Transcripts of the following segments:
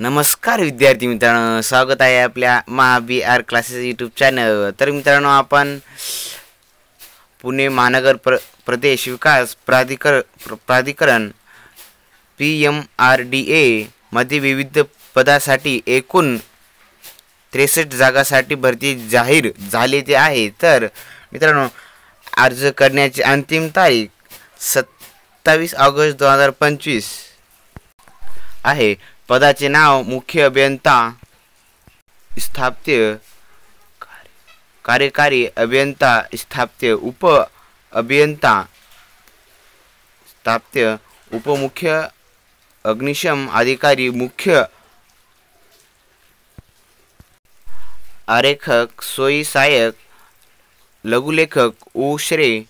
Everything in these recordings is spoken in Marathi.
नमस्कार विद्यार्थी मित्रांनो, स्वागत आहे आपल्या महाबीआर क्लासेस यूट्यूब चॅनल। तर मित्रांनो, आपण पुणे महानगर प्रदेश विकास प्राधिकरण PMRDA मध्ये विविध पदासाठी एकूण 63 जागांसाठी भरती जाहीर झालेली आहे। तर मित्रांनो, अर्ज करण्याची अंतिम तारीख 27 ऑगस्ट 2025 आहे। पदाचे नाव मुख्य अभियंता, स्थापत्य, कार्यकारी अभियंता, स्थापत्य, उप अभियंता, स्थापत्य, उपमुख्य अग्निशमन अधिकारी, मुख्य आरेखक, सोयी सहाय्यक, लघुलेखक, उश्रे,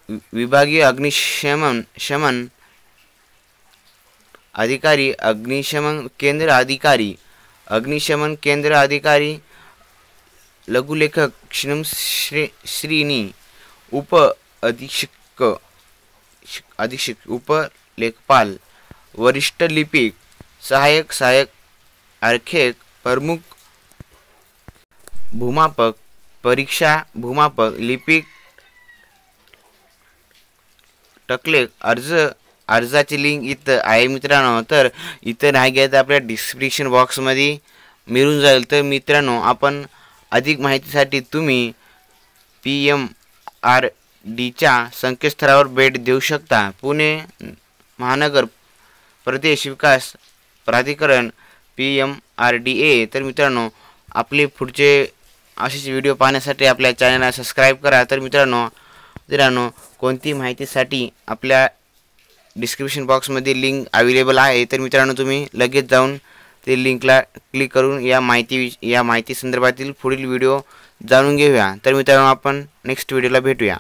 विभागीय अग्निशमन अधिकारी, अग्निशमन केंद्र अधिकारी, लघुलेखक, श्रेणी, उप अधीक्षक, उप लेखपाल, वरिष्ठ लिपिक, सहायक आरेखक, प्रमुख भूमापक, परीक्षा भूमापक, लिपिक, टकलेख। अर्जाची लिंक इथं आहे मित्रांनो। तर इथं नाही गेलं तर आपल्या डिस्क्रिप्शन बॉक्समध्ये मिळून जाईल। तर मित्रांनो, आपण अधिक माहितीसाठी तुम्ही PMRDच्या संकेतस्थळावर भेट देऊ शकता। पुणे महानगर प्रदेश विकास प्राधिकरण PMRDA। तर मित्रांनो, आपले पुढचे असेच व्हिडिओ पाहण्यासाठी आपल्या चॅनलला सबस्क्राईब करा। तर मित्रांनो, कोणती माहितीसाठी आपल्या डिस्क्रिप्शन बॉक्समध्ये लिंक अवेलेबल आहे। तर मित्रांनो, तुम्ही लगेच जाऊन ते लिंकला क्लिक करून या माहिती संदर्भातील पुढील व्हिडिओ जाणून घेऊया। तर मित्रांनो, आपण नेक्स्ट व्हिडिओला भेटूया।